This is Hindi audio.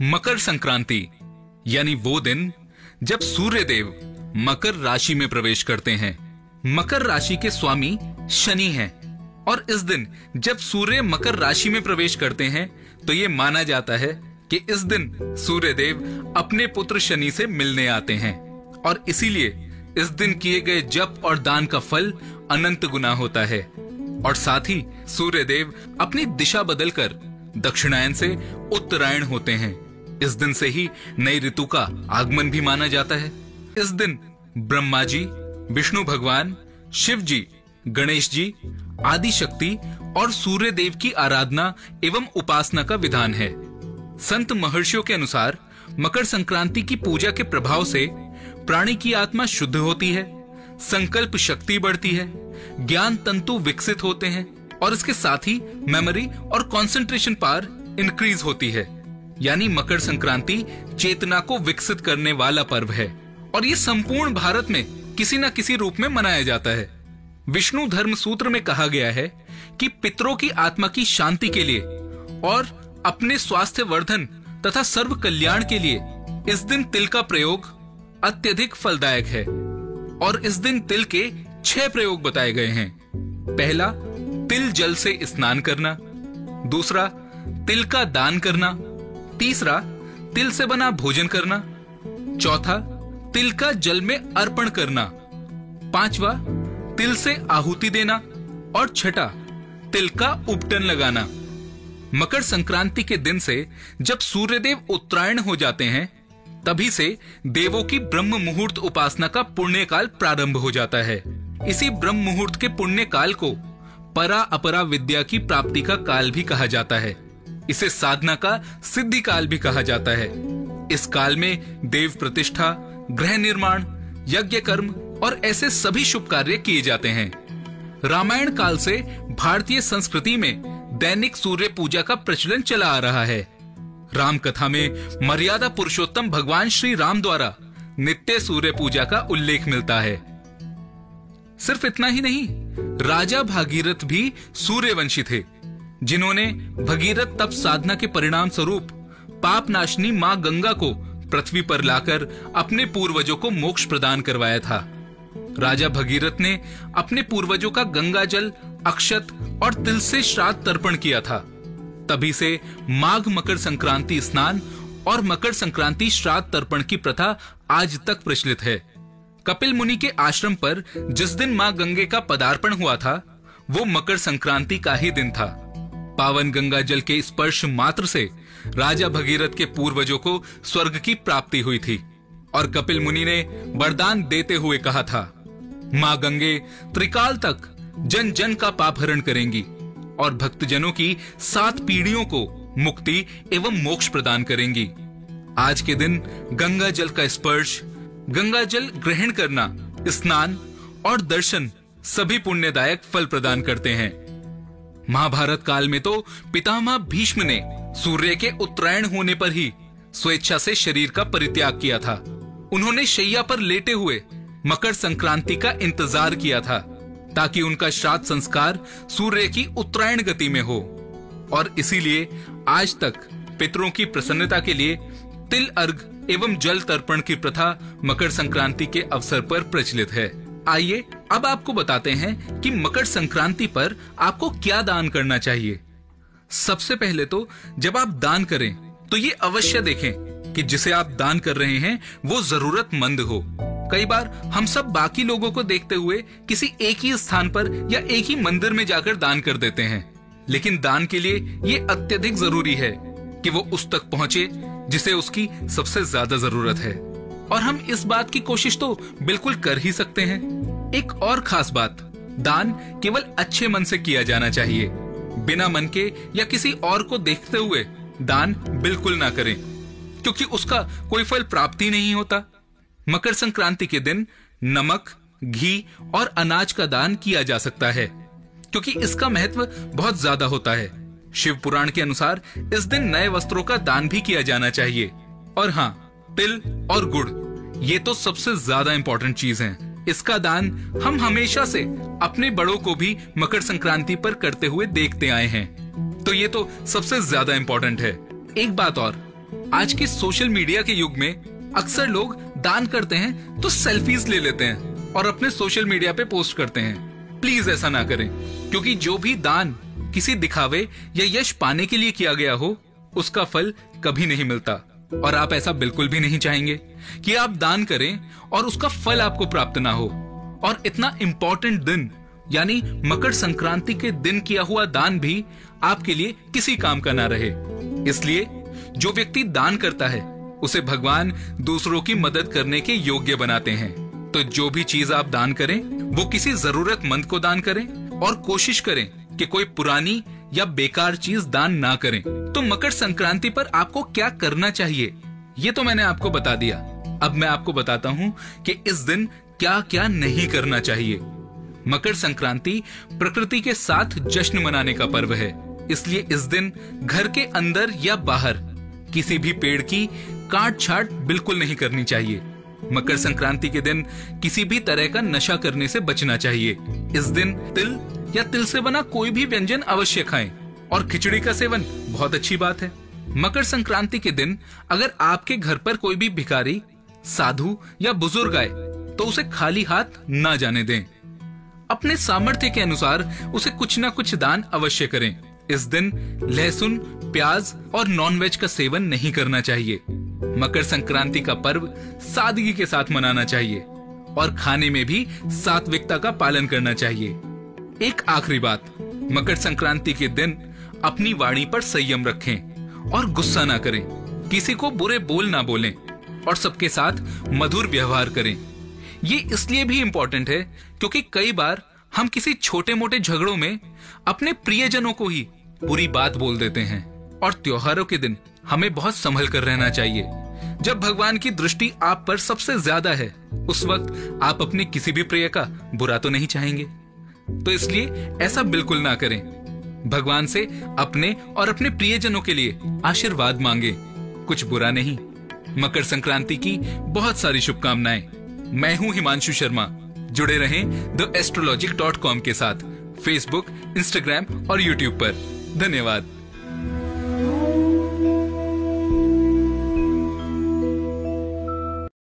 मकर संक्रांति यानी वो दिन जब सूर्य देव मकर राशि में प्रवेश करते हैं। मकर राशि के स्वामी शनि हैं और इस दिन जब सूर्य मकर राशि में प्रवेश करते हैं तो ये माना जाता है कि इस दिन सूर्य देव अपने पुत्र शनि से मिलने आते हैं और इसीलिए इस दिन किए गए जप और दान का फल अनंत गुना होता है। और साथ ही सूर्य देव अपनी दिशा बदलकर दक्षिणायन से उत्तरायण होते हैं। इस दिन से ही नई ऋतु का आगमन भी माना जाता है। इस दिन ब्रह्मा जी, विष्णु भगवान, शिव जी, गणेश जी, आदि शक्ति और सूर्य देव की आराधना एवं उपासना का विधान है। संत महर्षियों के अनुसार मकर संक्रांति की पूजा के प्रभाव से प्राणी की आत्मा शुद्ध होती है, संकल्प शक्ति बढ़ती है, ज्ञान तंतु विकसित होते हैं और इसके साथ ही मेमोरी और कंसंट्रेशन पावर इंक्रीज होती है। यानी मकर संक्रांति चेतना को विकसित करने वाला पर्व है और ये संपूर्ण भारत में किसी न किसी रूप में मनाया जाता है। विष्णु धर्म सूत्र में कहा गया है कि पितरों की आत्मा की शांति के लिए और अपने स्वास्थ्य वर्धन तथा सर्व कल्याण के लिए इस दिन तिल का प्रयोग अत्यधिक फलदायक है और इस दिन तिल के 6 प्रयोग बताए गए हैं। पहला, तिल जल से स्नान करना। दूसरा, तिल का दान करना। तीसरा, तिल से बना भोजन करना। चौथा, तिल का जल में अर्पण करना। पांचवा, तिल से आहुति देना और छठा, तिल का उपटन लगाना। मकर संक्रांति के दिन से जब सूर्यदेव उत्तरायण हो जाते हैं तभी से देवों की ब्रह्म मुहूर्त उपासना का पुण्य काल प्रारंभ हो जाता है। इसी ब्रह्म मुहूर्त के पुण्य काल को परा अपरा विद्या की प्राप्ति का काल भी कहा जाता है। इसे साधना का सिद्धि काल भी कहा जाता है। इस काल में देव प्रतिष्ठा, गृह निर्माण, यज्ञ कर्म और ऐसे सभी शुभ कार्य किए जाते हैं। रामायण काल से भारतीय संस्कृति में दैनिक सूर्य पूजा का प्रचलन चला आ रहा है। राम कथा में मर्यादा पुरुषोत्तम भगवान श्री राम द्वारा नित्य सूर्य पूजा का उल्लेख मिलता है। सिर्फ इतना ही नहीं, राजा भागीरथ भी सूर्यवंशी थे, जिन्होंने भगीरथ तप साधना के परिणाम स्वरूप पाप नाशनी मां गंगा को पृथ्वी पर लाकर अपने पूर्वजों को मोक्ष प्रदान करवाया था। राजा भगीरथ ने अपने पूर्वजों का गंगा जल, अक्षत और तिल से श्राद्ध तर्पण किया था। तभी से माघ मकर संक्रांति स्नान और मकर संक्रांति श्राद्ध तर्पण की प्रथा आज तक प्रचलित है। कपिल मुनि के आश्रम पर जिस दिन मां गंगे का पदार्पण हुआ था वो मकर संक्रांति का ही दिन था। पावन गंगा जल के स्पर्श मात्र से राजा भगीरथ के पूर्वजों को स्वर्ग की प्राप्ति हुई थी और कपिल मुनि ने वरदान देते हुए कहा था, मां गंगे त्रिकाल तक जन जन का पाप हरण करेंगी और भक्तजनों की 7 पीढ़ियों को मुक्ति एवं मोक्ष प्रदान करेंगी। आज के दिन गंगा जल का स्पर्श, गंगा जल ग्रहण करना, स्नान और दर्शन सभी पुण्यदायक फल प्रदान करते हैं। महाभारत काल में तो पितामह भीष्म ने सूर्य के उत्तरायण होने पर ही स्वेच्छा से शरीर का परित्याग किया था। उन्होंने शैया पर लेटे हुए मकर संक्रांति का इंतजार किया था ताकि उनका श्राद्ध संस्कार सूर्य की उत्तरायण गति में हो और इसीलिए आज तक पितरों की प्रसन्नता के लिए तिल अर्घ एवं जल तर्पण की प्रथा मकर संक्रांति के अवसर पर प्रचलित है। आइए अब आपको बताते हैं कि मकर संक्रांति पर आपको क्या दान करना चाहिए। सबसे पहले तो जब आप दान करें तो ये अवश्य देखें कि जिसे आप दान कर रहे हैं वो जरूरतमंद हो। कई बार हम सब बाकी लोगों को देखते हुए किसी एक ही स्थान पर या एक ही मंदिर में जाकर दान कर देते हैं, लेकिन दान के लिए ये अत्यधिक जरूरी है कि वो उस तक पहुंचे जिसे उसकी सबसे ज्यादा जरूरत है और हम इस बात की कोशिश तो बिल्कुल कर ही सकते हैं। एक और खास बात, दान केवल अच्छे मन से किया जाना चाहिए। बिना मन के या किसी और को देखते हुए दान बिल्कुल ना करें क्योंकि उसका कोई फल प्राप्ति नहीं होता। मकर संक्रांति के दिन नमक, घी और अनाज का दान किया जा सकता है क्योंकि इसका महत्व बहुत ज्यादा होता है। शिव पुराण के अनुसार इस दिन नए वस्त्रों का दान भी किया जाना चाहिए। और हाँ, तिल और गुड़ ये तो सबसे ज्यादा इंपॉर्टेंट चीज है। इसका दान हम हमेशा से अपने बड़ों को भी मकर संक्रांति पर करते हुए देखते आए हैं, तो ये तो सबसे ज्यादा इंपॉर्टेंट है। एक बात और, आज के सोशल मीडिया के युग में अक्सर लोग दान करते हैं तो सेल्फीज ले लेते हैं और अपने सोशल मीडिया पे पोस्ट करते हैं। प्लीज ऐसा ना करें, क्योंकि जो भी दान किसी दिखावे या यश पाने के लिए किया गया हो, उसका फल कभी नहीं मिलता। और आप ऐसा बिल्कुल भी नहीं चाहेंगे कि आप दान करें और उसका फल आपको प्राप्त ना हो। और इतना इंपॉर्टेंट दिन यानी मकर संक्रांति के दिन किया हुआ दान भी आपके लिए किसी काम का ना रहे। इसलिए जो व्यक्ति दान करता है उसे भगवान दूसरों की मदद करने के योग्य बनाते हैं। तो जो भी चीज आप दान करें वो किसी जरूरतमंद को दान करें और कोशिश करें कि कोई पुरानी या बेकार चीज दान ना करें। तो मकर संक्रांति पर आपको क्या करना चाहिए ये तो मैंने आपको बता दिया। अब मैं आपको बताता हूँ कि इस दिन क्या क्या नहीं करना चाहिए। मकर संक्रांति प्रकृति के साथ जश्न मनाने का पर्व है, इसलिए इस दिन घर के अंदर या बाहर किसी भी पेड़ की काट छाट बिल्कुल नहीं करनी चाहिए। मकर संक्रांति के दिन किसी भी तरह का नशा करने से बचना चाहिए। इस दिन तिल या तिल से बना कोई भी व्यंजन अवश्य खाएं और खिचड़ी का सेवन बहुत अच्छी बात है। मकर संक्रांति के दिन अगर आपके घर पर कोई भी भिखारी, साधु या बुजुर्ग आए तो उसे खाली हाथ ना जाने दें। अपने सामर्थ्य के अनुसार उसे कुछ ना कुछ दान अवश्य करें। इस दिन लहसुन, प्याज और नॉनवेज का सेवन नहीं करना चाहिए। मकर संक्रांति का पर्व सादगी के साथ मनाना चाहिए और खाने में भी सात्विकता का पालन करना चाहिए। एक आखिरी बात, मकर संक्रांति के दिन अपनी वाणी पर संयम रखें और गुस्सा ना करें, किसी को बुरे बोल ना बोलें और सबके साथ मधुर व्यवहार करें। ये इसलिए भी इम्पोर्टेंट है क्योंकि कई बार हम किसी छोटे मोटे झगड़ों में अपने प्रियजनों को ही बुरी बात बोल देते हैं। और त्योहारों के दिन हमें बहुत संभल कर रहना चाहिए। जब भगवान की दृष्टि आप पर सबसे ज्यादा है, उस वक्त आप अपने किसी भी प्रिय का बुरा तो नहीं चाहेंगे। तो इसलिए ऐसा बिल्कुल ना करें। भगवान से अपने और अपने प्रियजनों के लिए आशीर्वाद मांगे, कुछ बुरा नहीं। मकर संक्रांति की बहुत सारी शुभकामनाएं। मैं हूं हिमांशु शर्मा। जुड़े रहें theastrologic.com के साथ फेसबुक, इंस्टाग्राम और यूट्यूब पर। धन्यवाद।